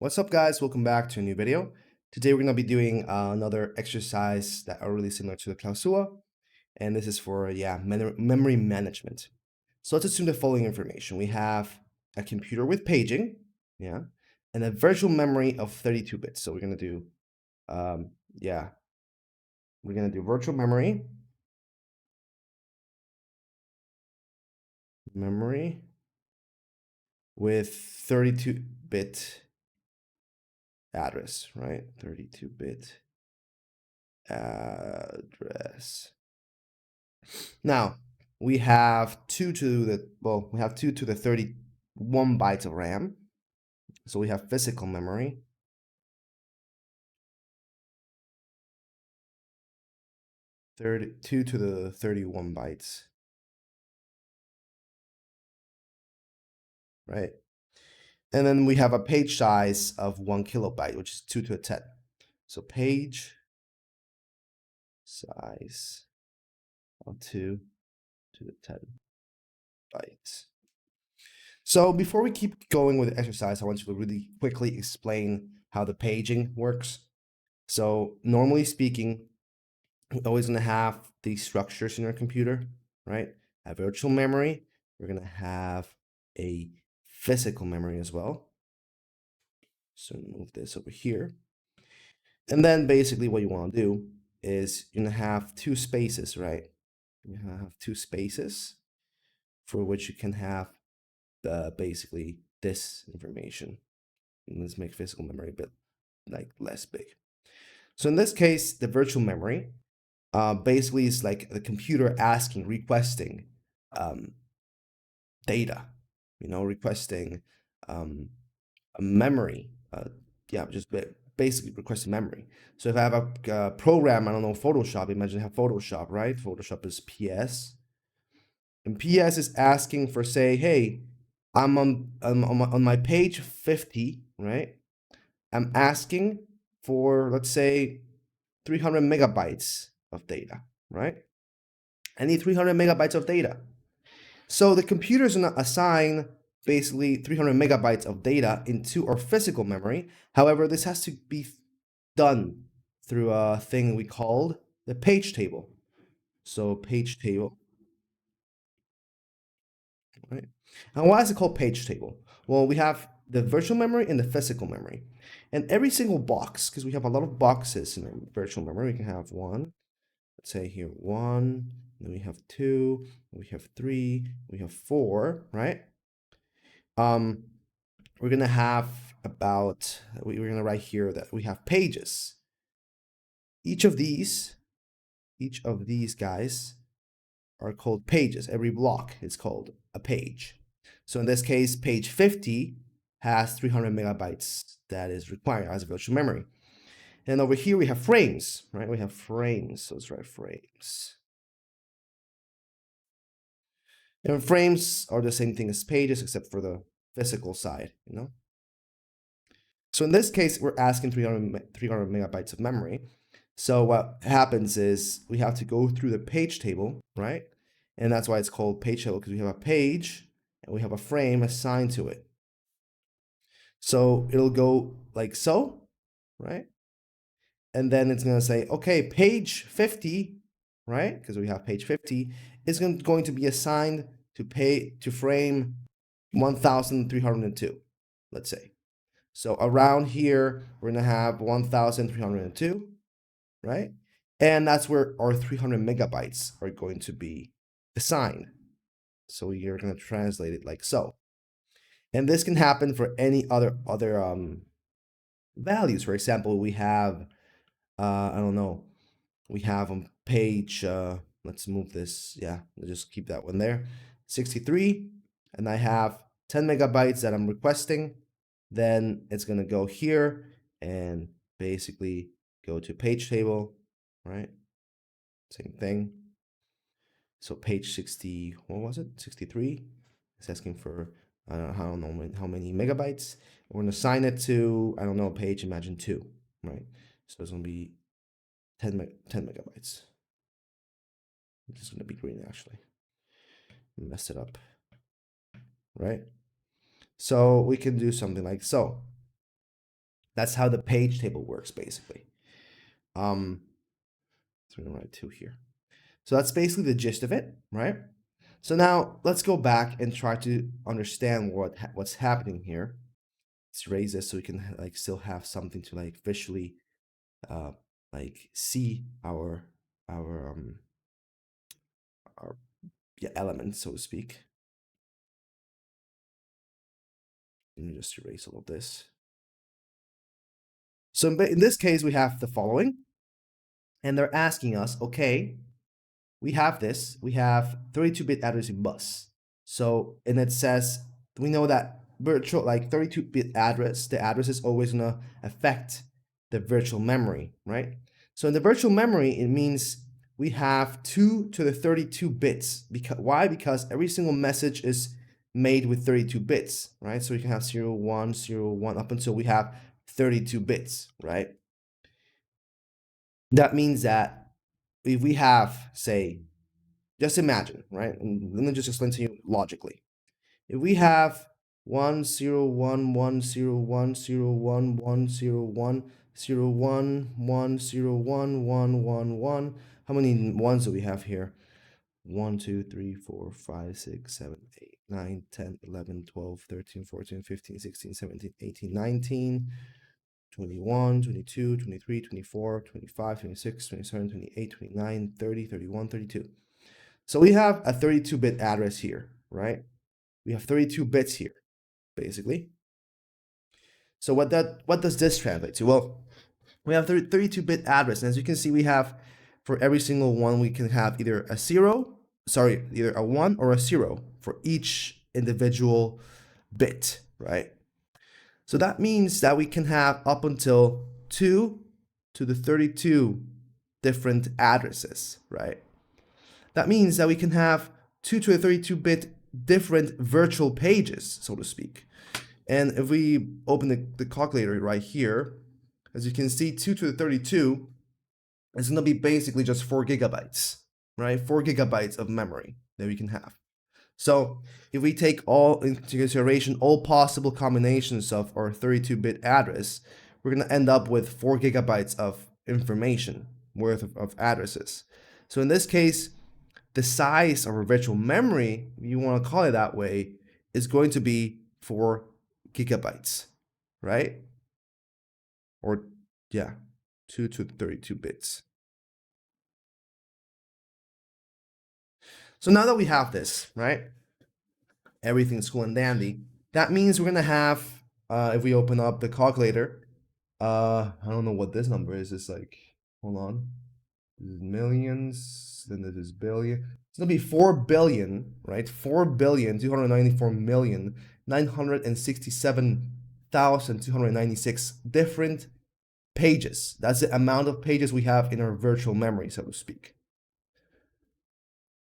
What's up, guys? Welcome back to a new video. Today we're going to be doing another exercise that are really similar to the Klausua, and this is for memory management. So let's assume the following information. We have a computer with paging, and a virtual memory of 32 bits. So we're going to do virtual memory with 32-bit address, right? 32-bit address. Now we have 2 to the 31 bytes of RAM. So we have physical memory. 2 to the 31 bytes. Right? And then we have a page size of 1 kilobyte, which is 2 to the 10. So page size of 2 to the 10 bytes. So before we keep going with the exercise, I want you to really quickly explain how the paging works. So normally speaking, we're always going to have these structures in our computer, right? A virtual memory. We're going to have a physical memory as well. So move this over here. And then basically what you want to do is you're going to have 2 spaces, right? You have 2 spaces for which you can have basically this information. And let's make physical memory a bit less big. So in this case, the virtual memory basically is like the computer requesting data, requesting a memory. Just basically requesting memory. So if I have a program, I don't know, Photoshop, imagine I have Photoshop, right? Photoshop is PS. And PS is asking for, say, hey, I'm on my page 50, right? I'm asking for, let's say, 300 megabytes of data, right? I need 300 megabytes of data. So the computer is going to assign basically 300 megabytes of data into our physical memory. However, this has to be done through a thing we called the page table. So page table, right? And why is it called page table? Well, we have the virtual memory and the physical memory. And every single box, because we have a lot of boxes in our virtual memory, we can have one, let's say here 1, then we have 2, we have 3, we have 4, right? We're gonna have we're gonna write here that we have pages. Each of these guys are called pages. Every block is called a page. So in this case, page 50 has 300 megabytes that is required as a virtual memory. And over here we have frames, right? We have frames, so let's write frames. And frames are the same thing as pages, except for the physical side, So in this case, we're asking 300 megabytes of memory. So what happens is we have to go through the page table, right? And that's why it's called page table, because we have a page and we have a frame assigned to it. So it'll go like so, right? And then it's going to say, okay, page 50, right? Because we have page 50 is going to be assigned to frame 1302, let's say. So around here, we're going to have 1302, right? And that's where our 300 megabytes are going to be assigned. So you're going to translate it like so. And this can happen for any other values. For example, we have, I don't know, we have on page, let's move this, let's just keep that one there, 63, and I have 10 megabytes that I'm requesting. Then it's going to go here and basically go to page table, right? Same thing. So page 60, what was it? 63. It's asking for, I don't know how many megabytes. We're going to assign it to, I don't know, page, imagine 2, right? So it's going to be 10 megabytes. This is going to be green, actually. Messed it up, right? So we can do something like so. That's how the page table works, basically. So we're gonna write 2 here. So that's basically the gist of it, right? So now let's go back and try to understand what's happening here. Let's erase this so we can like still have something to like visually like see our element, so to speak. Let me just erase all of this. So in this case, we have the following, and they're asking us, okay, we have this, we have 32-bit addressing bus. So, and it says, we know that virtual, like 32-bit address, the address is always gonna affect the virtual memory, right? So in the virtual memory, it means we have 2 to the 32 bits. Why? Because every single message is made with 32 bits, right? So you can have 0, 1, 0, 1, up until we have 32 bits, right? That means that if we have, say, just imagine, right? And let me just explain to you logically. If we have 1, 0, 1, 1, 0, 1, 0, 1, 1, 0, 1, 0, 1, 1, 0, 1, 1, 1, 1, how many ones do we have here? 1, 2, 3, 4, 5, 6, 7, 8, 9, 10, 11, 12, 13, 14, 15, 16, 17, 18, 19, 21, 22, 23, 24, 25, 26, 27, 28, 29, 30, 31, 32. So we have a 32-bit address here, right? We have 32 bits here, basically. So what does this translate to? Well, we have 32-bit address, and as you can see, we have for every single one, we can have either a 1 or a 0 for each individual bit, right? So that means that we can have up until 2 to the 32 different addresses, right? That means that we can have 2 to the 32-bit different virtual pages, so to speak. And if we open the calculator right here, as you can see, 2 to the 32 is going to be basically just 4 gigabytes, right? 4 gigabytes of memory that we can have. So if we take all into consideration all possible combinations of our 32-bit address, we're going to end up with 4 gigabytes of information worth of addresses. So in this case, the size of our virtual memory, if you want to call it that way, is going to be 4 gigabytes, right? Or yeah, 2 to 32 bits. So now that we have this, right? Everything's cool and dandy. That means we're gonna have, if we open up the calculator, I don't know what this number is. It's like, hold on, this is millions, then this is billion. It's gonna be 4 billion, right? 4,294,967,296 different pages. That's the amount of pages we have in our virtual memory, so to speak.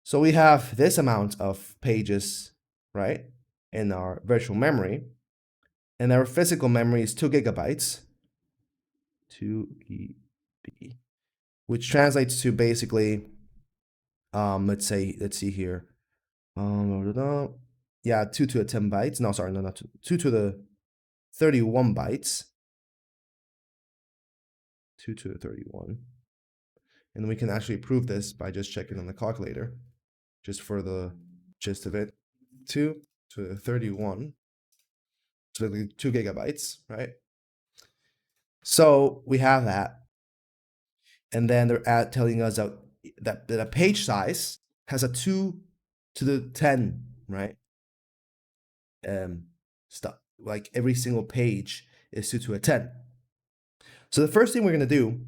So we have this amount of pages, right, in our virtual memory, and our physical memory is 2 gigabytes, 2 GB, which translates to basically, let's see here, yeah, 2 to the 10 bytes. No, sorry, no, not 2 to the 31 bytes. 2 to the 31. And we can actually prove this by just checking on the calculator, just for the gist of it. 2 to the 31, so 2 gigabytes, right? So we have that. And then they're telling us that a page size has a 2 to the 10, right? Stuff like every single page is 2 to a 10. So the first thing we're gonna do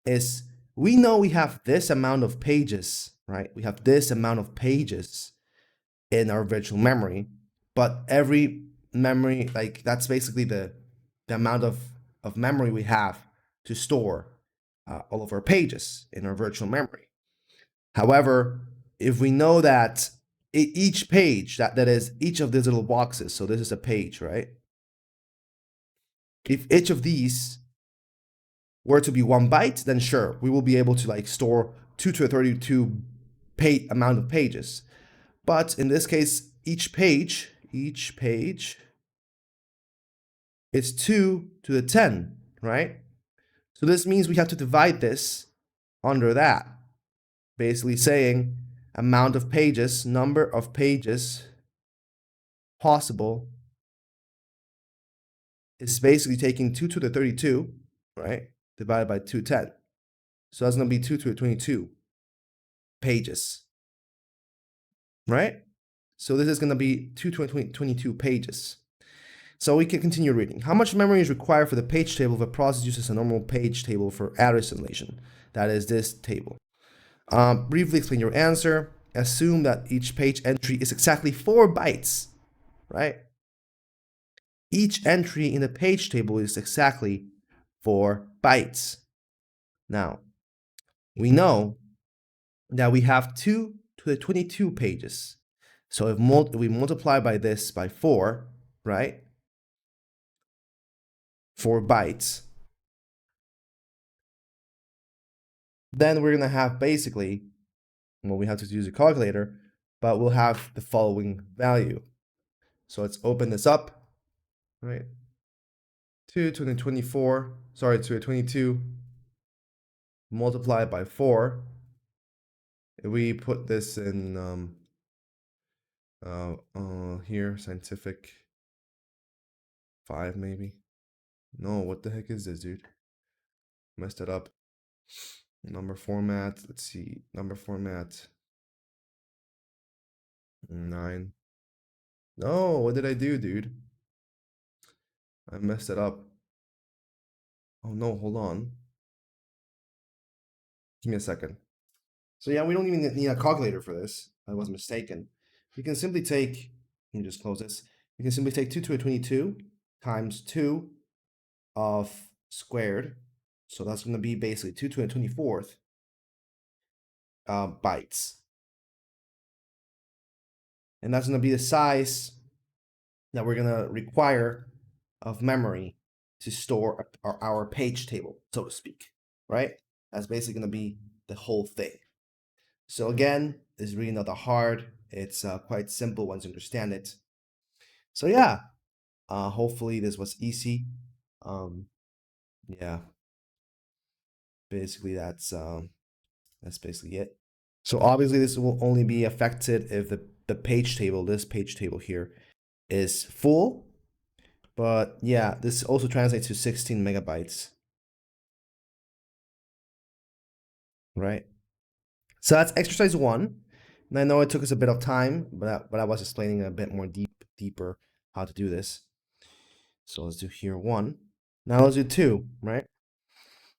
is, we know we have this amount of pages, right? We have this amount of pages in our virtual memory, but every memory, like that's basically the amount of memory we have to store all of our pages in our virtual memory. However, if we know that each page, that is each of these little boxes, so this is a page, right? If each of these were to be 1 byte, then sure, we will be able to like store 2 to the 32 amount of pages. But in this case, each page is 2 to the 10, right? So this means we have to divide this under that, basically saying amount of pages, number of pages possible is basically taking 2 to the 32, right, divided by 210. So that's going to be 2 to the 22 pages, right? So this is going to be 2 to the 22 pages. So we can continue reading. How much memory is required for the page table if a process uses a normal page table for array assimilation? That is this table. Briefly explain your answer. Assume that each page entry is exactly 4 bytes, right? Each entry in the page table is exactly 4 bytes. Now, we know that we have 2 to the 22 pages. So if we multiply by this by 4, right? 4 bytes. Then we're going to have basically, well, we have to use a calculator, but we'll have the following value. So let's open this up, right? 2 to the 24, sorry, to the 22 multiplied by 4. If we put this in here, scientific 5 maybe. No, what the heck is this, dude? Messed it up. Number format, let's see, number format 9. No, what did I do, dude? I messed it up. Oh no, hold on. Give me a second. So yeah, we don't even need a calculator for this. I was mistaken. We can simply take, let me just close this. We can simply take 2 to the 22 times 2 of squared. So that's going to be basically 2 to the 24th bytes. And that's going to be the size that we're going to require of memory to store our page table, so to speak, right? That's basically going to be the whole thing. So again, it's really not that hard. It's quite simple once you understand it. So yeah, hopefully this was easy. Yeah, basically that's basically it. So obviously this will only be affected if the page table, this page table here, is full. But yeah, this also translates to 16 megabytes. Right? So that's exercise 1. And I know it took us a bit of time, but I was explaining a bit more deeper how to do this. So let's do here 1. Now let's do 2, right?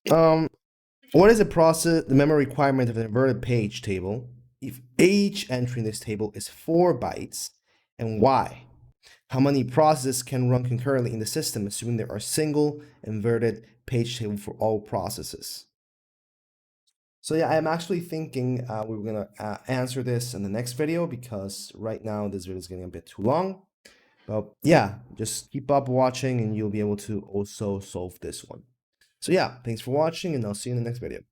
What is the memory requirement of an inverted page table if each entry in this table is 4 bytes, and why? How many processes can run concurrently in the system, assuming there are single inverted page table for all processes? So yeah, I'm actually thinking we're gonna answer this in the next video, because right now this video is getting a bit too long. But yeah, just keep up watching and you'll be able to also solve this one. So yeah, thanks for watching and I'll see you in the next video.